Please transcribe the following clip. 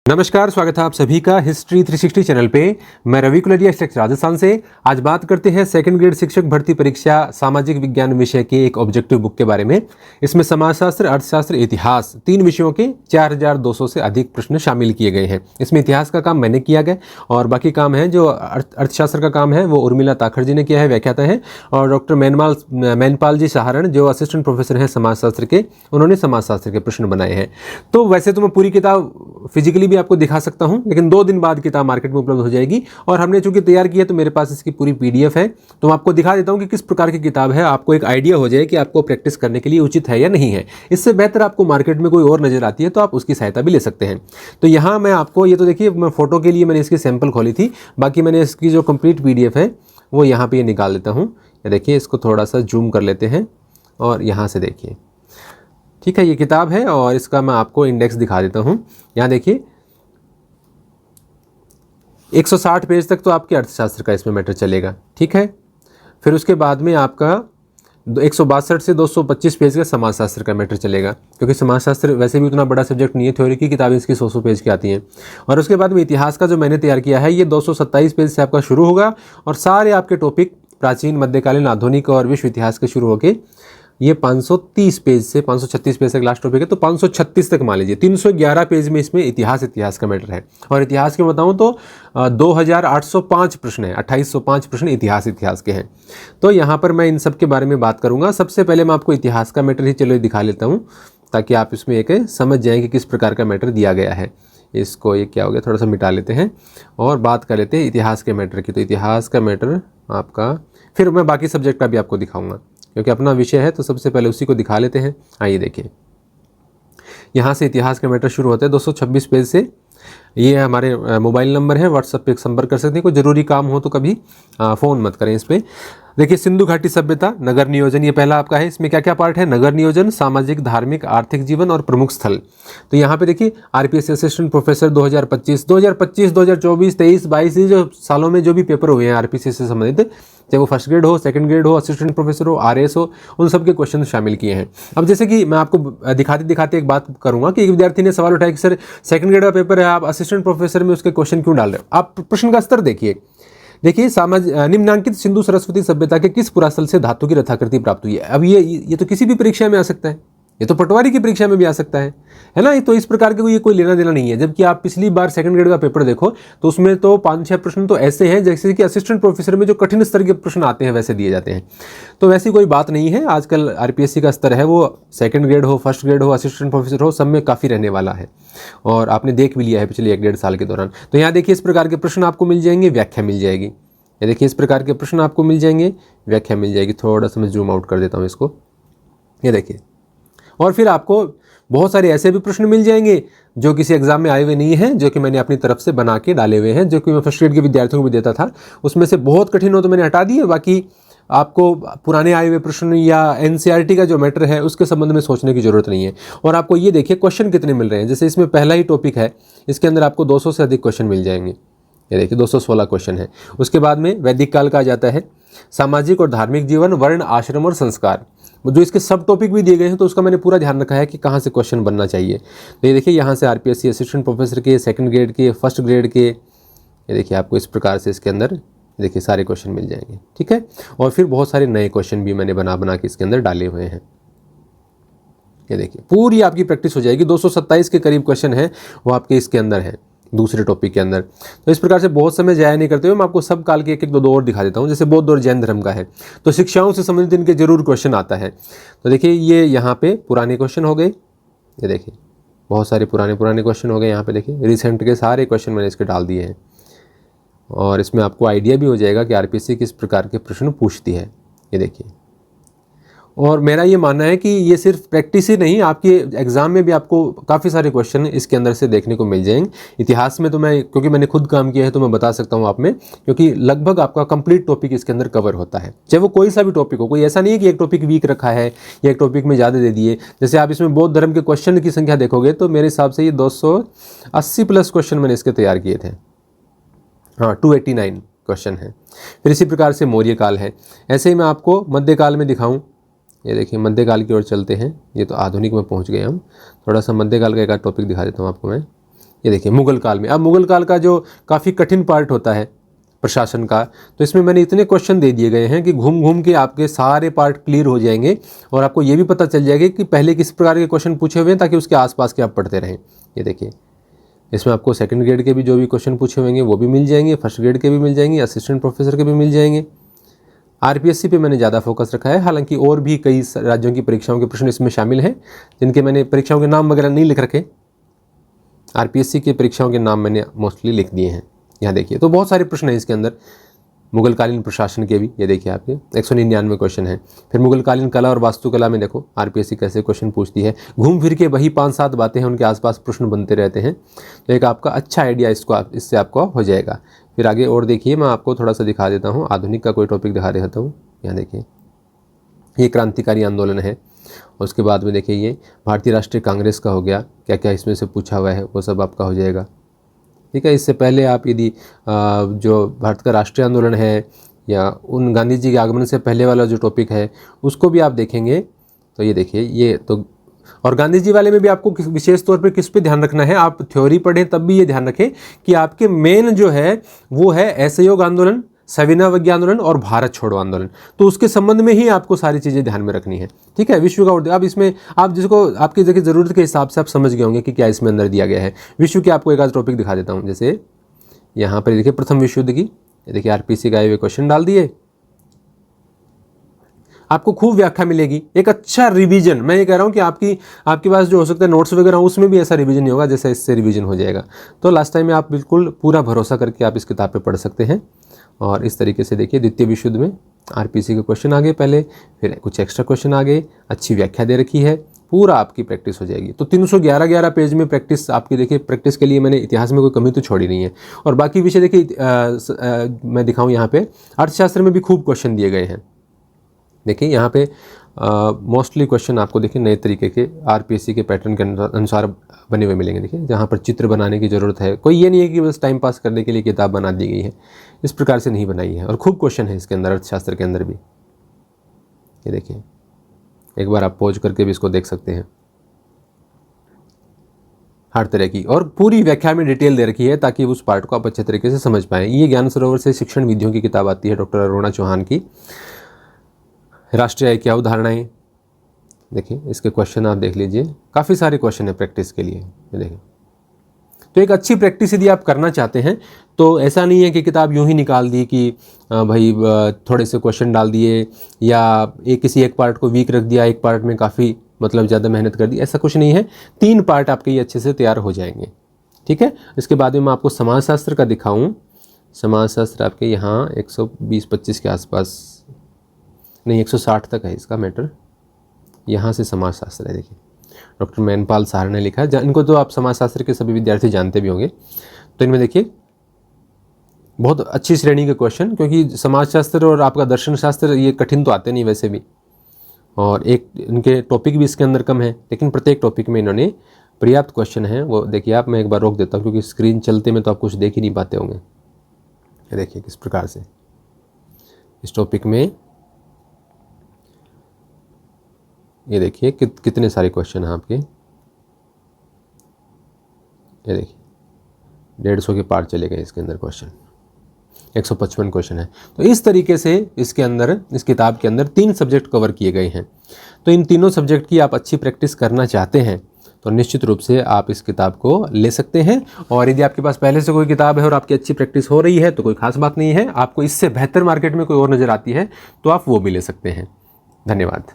नमस्कार, स्वागत है आप सभी का हिस्ट्री 360 चैनल पे। मैं रवि कुलरिया राजस्थान से। आज बात करते हैं सेकंड ग्रेड शिक्षक भर्ती परीक्षा सामाजिक विज्ञान विषय के एक ऑब्जेक्टिव बुक के बारे में। इसमें समाजशास्त्र, अर्थशास्त्र, इतिहास 3 विषयों के 4200 से अधिक प्रश्न शामिल किए गए हैं। इसमें इतिहास का काम मैंने किया गया और बाकी काम है जो अर्थशास्त्र का काम है वो उर्मिला ताखड़ जी ने किया है, व्याख्याता है, और डॉक्टर मैनपाल जी सहारण जो असिस्टेंट प्रोफेसर हैं समाजशास्त्र के, उन्होंने समाजशास्त्र के प्रश्न बनाए हैं। तो वैसे तो मैं पूरी किताब फिजिकली आपको दिखा सकता हूं, लेकिन 2 दिन बाद किताब मार्केट में उपलब्ध हो जाएगी। और हमने चूंकि तैयार किया तो मेरे पास इसकी पूरी पीडीएफ है, तो मैं आपको दिखा देता हूं कि किस प्रकार की किताब है। आपको एक आइडिया हो जाए कि आपको प्रैक्टिस करने के लिए उचित है या नहीं है। इससे बेहतर आपको मार्केट में कोई और नजर आती है तो आप उसकी सहायता भी ले सकते हैं। तो यहाँ मैं आपको ये तो देखिए, मैं फोटो के लिए मैंने इसकी सैंपल खोली थी, बाकी मैंने इसकी जो कंप्लीट पीडीएफ है वो यहाँ पे निकाल देता हूँ। देखिए, इसको थोड़ा सा जूम कर लेते हैं और यहाँ से देखिए, ठीक है, ये किताब है और इसका मैं आपको इंडेक्स दिखा देता हूँ। यहाँ देखिए 160 पेज तक तो आपके अर्थशास्त्र का इसमें मैटर चलेगा, ठीक है। फिर उसके बाद में आपका 162 से 225 पेज का समाजशास्त्र का मैटर चलेगा, क्योंकि समाजशास्त्र वैसे भी उतना बड़ा सब्जेक्ट नहीं है। थ्योरी की किताबें इसकी 100 पेज की आती हैं। और उसके बाद में इतिहास का जो मैंने तैयार किया है ये 227 पेज से आपका शुरू होगा और सारे आपके टॉपिक प्राचीन, मध्यकालीन, आधुनिक और विश्व इतिहास के शुरू होके ये 530 पेज से 536 पेज तक लास्ट टॉपिक है, तो 536 तक मान लीजिए। 311 पेज में इसमें इतिहास का मैटर है। और इतिहास के बताऊं तो 2805 प्रश्न है, 2805 प्रश्न इतिहास के हैं। तो यहाँ पर मैं इन सब के बारे में बात करूंगा। सबसे पहले मैं आपको इतिहास का मैटर ही चलो दिखा लेता हूँ, ताकि आप इसमें एक समझ जाएँ कि किस प्रकार का मैटर दिया गया है। इसको ये क्या हो गया, थोड़ा सा मिटा लेते हैं और बात कर लेते हैं इतिहास के मैटर की। तो इतिहास का मैटर आपका, फिर मैं बाकी सब्जेक्ट का भी आपको दिखाऊंगा, क्योंकि अपना विषय है तो सबसे पहले उसी को दिखा लेते हैं। आइए देखिए, यहाँ से इतिहास के मैटर शुरू होते हैं 226 पेज से। ये हमारे मोबाइल नंबर है, व्हाट्सएप पे संपर्क कर सकते हैं। कोई ज़रूरी काम हो तो कभी फ़ोन मत करें इस पर। देखिए, सिंधु घाटी सभ्यता, नगर नियोजन, ये पहला आपका है। इसमें क्या क्या पार्ट है? नगर नियोजन, सामाजिक, धार्मिक, आर्थिक जीवन और प्रमुख स्थल। तो यहाँ पे देखिए, आरपीएससी असिस्टेंट प्रोफेसर 2025, 2024, 23, 22 ये जो सालों में जो भी पेपर हुए हैं आरपीएससी से संबंधित, चाहे वो फर्स्ट ग्रेड हो, सेकंड ग्रेड हो, असिस्टेंट प्रोफेसर हो, आरएस हो, उन सब के क्वेश्चन शामिल किए हैं। अब जैसे कि मैं आपको दिखाते दिखाते एक बात करूंगा कि एक विद्यार्थी ने सवाल उठाया कि सर सेकंड ग्रेड का पेपर है, आप असिस्टेंट प्रोफेसर में उसके क्वेश्चन क्यों डाल रहे हो? आप प्रश्न का स्तर देखिए। निम्नांकित सिंधु सरस्वती सभ्यता के किस पुरास्थल से धातु की रथाकृति प्राप्त हुई है? अब ये तो किसी भी परीक्षा में आ सकता है, ये तो पटवारी की परीक्षा में भी आ सकता है ना। तो इस प्रकार के कोई लेना देना नहीं है। जबकि आप पिछली बार सेकंड ग्रेड का पेपर देखो तो उसमें तो 5-6 प्रश्न तो ऐसे हैं जैसे कि असिस्टेंट प्रोफेसर में जो कठिन स्तर के प्रश्न आते हैं वैसे दिए जाते हैं। तो वैसी कोई बात नहीं है। आजकल आरपीएससी का स्तर है वो सेकंड ग्रेड हो, फर्स्ट ग्रेड हो, असिस्टेंट प्रोफेसर हो, सब में काफ़ी रहने वाला है और आपने देख भी लिया है पिछले 1-1.5 साल के दौरान। तो यहाँ देखिए, इस प्रकार के प्रश्न आपको मिल जाएंगे, व्याख्या मिल जाएगी। ये देखिए, इस प्रकार के प्रश्न आपको मिल जाएंगे, व्याख्या मिल जाएगी। थोड़ा सा मैं जूम आउट कर देता हूँ इसको, ये देखिए। और फिर आपको बहुत सारे ऐसे भी प्रश्न मिल जाएंगे जो किसी एग्जाम में आए हुए नहीं हैं, जो कि मैंने अपनी तरफ से बना के डाले हुए हैं, जो कि मैं फर्स्ट ग्रेड के विद्यार्थियों को भी देता था। उसमें से बहुत कठिन हो तो मैंने हटा दिए, बाकी आपको पुराने आए हुए प्रश्न या एनसीईआरटी का जो मैटर है उसके संबंध में सोचने की जरूरत नहीं है। और आपको ये देखिए क्वेश्चन कितने मिल रहे हैं। जैसे इसमें पहला ही टॉपिक है, इसके अंदर आपको 200 से अधिक क्वेश्चन मिल जाएंगे। ये देखिए 216 क्वेश्चन है। उसके बाद में वैदिक काल का आ जाता है, सामाजिक और धार्मिक जीवन, वर्ण, आश्रम और संस्कार, जो इसके सब टॉपिक भी दिए गए हैं। तो उसका मैंने पूरा ध्यान रखा है कि कहाँ से क्वेश्चन बनना चाहिए। तो ये देखिए, यहाँ से आरपीएससी असिस्टेंट प्रोफेसर के, सेकंड ग्रेड के, फर्स्ट ग्रेड के, ये देखिए आपको इस प्रकार से इसके अंदर देखिए सारे क्वेश्चन मिल जाएंगे, ठीक है। और फिर बहुत सारे नए क्वेश्चन भी मैंने बना के इसके अंदर डाले हुए हैं। ये देखिए, पूरी आपकी प्रैक्टिस हो जाएगी। 227 के करीब क्वेश्चन है वो आपके इसके अंदर है, दूसरे टॉपिक के अंदर। तो इस प्रकार से बहुत समय जाया नहीं करते हुए मैं आपको सब काल के एक 1-2 और दिखा देता हूँ। जैसे बौद्ध और जैन धर्म का है तो शिक्षाओं से संबंधित इनके जरूर क्वेश्चन आता है। तो देखिए, ये यहाँ पे पुराने क्वेश्चन हो गए, ये देखिए बहुत सारे पुराने क्वेश्चन हो गए। यहाँ पे देखिए रिसेंट के सारे क्वेश्चन मैंने इसके डाल दिए हैं और इसमें आपको आइडिया भी हो जाएगा कि आरपीएससी किस प्रकार के प्रश्न पूछती है। ये देखिए, और मेरा ये मानना है कि ये सिर्फ प्रैक्टिस ही नहीं, आपके एग्जाम में भी आपको काफ़ी सारे क्वेश्चन इसके अंदर से देखने को मिल जाएंगे। इतिहास में तो क्योंकि मैंने खुद काम किया है तो मैं बता सकता हूँ आप में, क्योंकि लगभग आपका कंप्लीट टॉपिक इसके अंदर कवर होता है, चाहे वो कोई सा भी टॉपिक हो। कोई ऐसा नहीं है कि एक टॉपिक वीक रखा है या एक टॉपिक में ज़्यादा दे दिए। जैसे आप इसमें बौद्ध धर्म के क्वेश्चन की संख्या देखोगे तो मेरे हिसाब से ये 280+ क्वेश्चन मैंने इसके तैयार किए थे। हाँ, 289 क्वेश्चन है। फिर इसी प्रकार से मौर्य काल है। ऐसे ही मैं आपको मध्यकाल में दिखाऊँ। ये देखिए, मध्यकाल की ओर चलते हैं। ये तो आधुनिक में पहुंच गए हम। थोड़ा सा मध्यकाल का एक टॉपिक दिखा देता हूँ आपको मैं। ये देखिए मुगल काल में। अब मुगल काल का जो काफ़ी कठिन पार्ट होता है प्रशासन का, तो इसमें मैंने इतने क्वेश्चन दे दिए गए हैं कि घूम घूम के आपके सारे पार्ट क्लियर हो जाएंगे और आपको ये भी पता चल जाएगा कि पहले किस प्रकार के क्वेश्चन पूछे हुए हैं, ताकि उसके आसपास के आप पढ़ते रहें। ये देखिए इसमें आपको सेकंड ग्रेड के भी जो भी क्वेश्चन पूछे होंगे वो भी मिल जाएंगे, फर्स्ट ग्रेड के भी मिल जाएंगे, असिस्टेंट प्रोफेसर के भी मिल जाएंगे। आरपीएससी पे मैंने ज़्यादा फोकस रखा है, हालांकि और भी कई राज्यों की परीक्षाओं के प्रश्न इसमें शामिल हैं जिनके मैंने परीक्षाओं के नाम वगैरह नहीं लिख रखे। आरपीएससी की परीक्षाओं के नाम मैंने मोस्टली लिख दिए हैं। यहाँ देखिए तो बहुत सारे प्रश्न हैं इसके अंदर, मुगलकालीन प्रशासन के भी। ये देखिए आपके 199 क्वेश्चन हैं। फिर मुगलकालीन कला और वास्तुकला में देखो आरपीएससी कैसे क्वेश्चन पूछती है, घूम फिर के वही 5-7 बातें हैं, उनके आसपास प्रश्न बनते रहते हैं। तो एक आपका अच्छा आइडिया इससे आपको हो जाएगा। फिर आगे और देखिए, मैं आपको थोड़ा सा दिखा देता हूँ, आधुनिक का कोई टॉपिक दिखा देता हूँ। यहाँ देखिए ये क्रांतिकारी आंदोलन है। उसके बाद में देखिए ये भारतीय राष्ट्रीय कांग्रेस का हो गया, क्या क्या इसमें से पूछा हुआ है वो सब आपका हो जाएगा। ठीक है, इससे पहले आप यदि जो भारत का राष्ट्रीय आंदोलन है या उन गांधी जी के आगमन से पहले वाला जो टॉपिक है उसको भी आप देखेंगे तो ये देखिए ये तो, और गांधी जी वाले में भी आपको विशेष तौर पे किस पे ध्यान रखना है, आप थ्योरी पढ़ें तब भी ये ध्यान रखें कि आपके मेन जो है वो है असहयोग आंदोलन, सविनय आंदोलन और भारत छोड़ो आंदोलन। तो उसके संबंध में ही आपको सारी चीज़ें ध्यान में रखनी है। ठीक है, विश्व का उर्दू, अब इसमें आप जिसको आपकी जगह ज़रूरत के हिसाब से आप समझ गए होंगे कि क्या इसमें अंदर दिया गया है। विश्व के आपको एक आध टॉपिक दिखा देता हूँ। जैसे यहाँ पर देखिए प्रथम विश्व युद्ध की, देखिए आरपीसी का ये क्वेश्चन डाल दिए, आपको खूब व्याख्या मिलेगी, एक अच्छा रिवीजन। मैं ये कह रहा हूँ कि आपके पास जो हो सकता है नोट्स वगैरह उसमें भी ऐसा रिवीजन नहीं होगा जैसे इससे रिवीजन हो जाएगा। तो लास्ट टाइम में आप बिल्कुल पूरा भरोसा करके आप इस किताब पे पढ़ सकते हैं। और इस तरीके से देखिए द्वितीय विश्व युद्ध में आरपीसी के क्वेश्चन आ गए पहले, फिर कुछ एक्स्ट्रा क्वेश्चन आ गए, अच्छी व्याख्या दे रखी है, पूरा आपकी प्रैक्टिस हो जाएगी। तो 311 पेज में प्रैक्टिस आपकी, देखिए प्रैक्टिस के लिए मैंने इतिहास में कोई कमी तो छोड़ी नहीं है। और बाकी विषय देखिए मैं दिखाऊँ यहाँ पे अर्थशास्त्र में भी खूब क्वेश्चन दिए गए हैं। देखिए यहाँ पे मोस्टली क्वेश्चन आपको देखिए नए तरीके के आरपीएससी के पैटर्न के अनुसार बने हुए मिलेंगे। देखिए जहाँ पर चित्र बनाने की ज़रूरत है, कोई ये नहीं है कि बस टाइम पास करने के लिए किताब बना दी गई है, इस प्रकार से नहीं बनाई है। और खूब क्वेश्चन है इसके अंदर, अर्थशास्त्र के अंदर भी। ये देखिए एक बार आप पॉज करके भी इसको देख सकते हैं, हर तरह की और पूरी व्याख्या में डिटेल दे रखी है ताकि उस पार्ट को आप अच्छे तरीके से समझ पाएँ। ये ज्ञान सरोवर से शिक्षण विधियों की किताब आती है डॉक्टर अरुणा चौहान की, राष्ट्रीय आय की अवधारणाएं। देखिए इसके क्वेश्चन आप देख लीजिए, काफ़ी सारे क्वेश्चन है प्रैक्टिस के लिए। ये देखिए तो एक अच्छी प्रैक्टिस यदि आप करना चाहते हैं तो ऐसा नहीं है कि किताब यूं ही निकाल दी कि भाई थोड़े से क्वेश्चन डाल दिए या किसी एक पार्ट को वीक रख दिया, एक पार्ट में काफ़ी मतलब ज़्यादा मेहनत कर दी, ऐसा कुछ नहीं है। 3 पार्ट आपके ये अच्छे से तैयार हो जाएंगे। ठीक है, इसके बाद में मैं आपको समाजशास्त्र का दिखाऊँ। समाजशास्त्र आपके यहाँ 120-25 के आसपास नहीं 160 तक है इसका मैटर। यहाँ से समाजशास्त्र है, देखिए डॉक्टर मैनपाल साहर ने लिखा है, इनको तो आप समाजशास्त्र के सभी विद्यार्थी जानते भी होंगे। तो इनमें देखिए बहुत अच्छी श्रेणी के क्वेश्चन, क्योंकि समाजशास्त्र और आपका दर्शन शास्त्र ये कठिन तो आते नहीं वैसे भी, और एक इनके टॉपिक भी इसके अंदर कम है, लेकिन प्रत्येक टॉपिक में इन्होंने पर्याप्त क्वेश्चन हैं। वो देखिए आप, मैं एक बार रोक देता हूँ क्योंकि स्क्रीन चलते में तो आप कुछ देख ही नहीं पाते होंगे। देखिए किस प्रकार से इस टॉपिक में ये देखिए कितने सारे क्वेश्चन हैं आपके। ये देखिए 150 के पार चले गए इसके अंदर क्वेश्चन, 155 क्वेश्चन है। तो इस तरीके से इसके अंदर, इस किताब के अंदर 3 सब्जेक्ट कवर किए गए हैं। तो इन तीनों सब्जेक्ट की आप अच्छी प्रैक्टिस करना चाहते हैं तो निश्चित रूप से आप इस किताब को ले सकते हैं। और यदि आपके पास पहले से कोई किताब है और आपकी अच्छी प्रैक्टिस हो रही है तो कोई खास बात नहीं है, आपको इससे बेहतर मार्केट में कोई और नज़र आती है तो आप वो भी ले सकते हैं। धन्यवाद।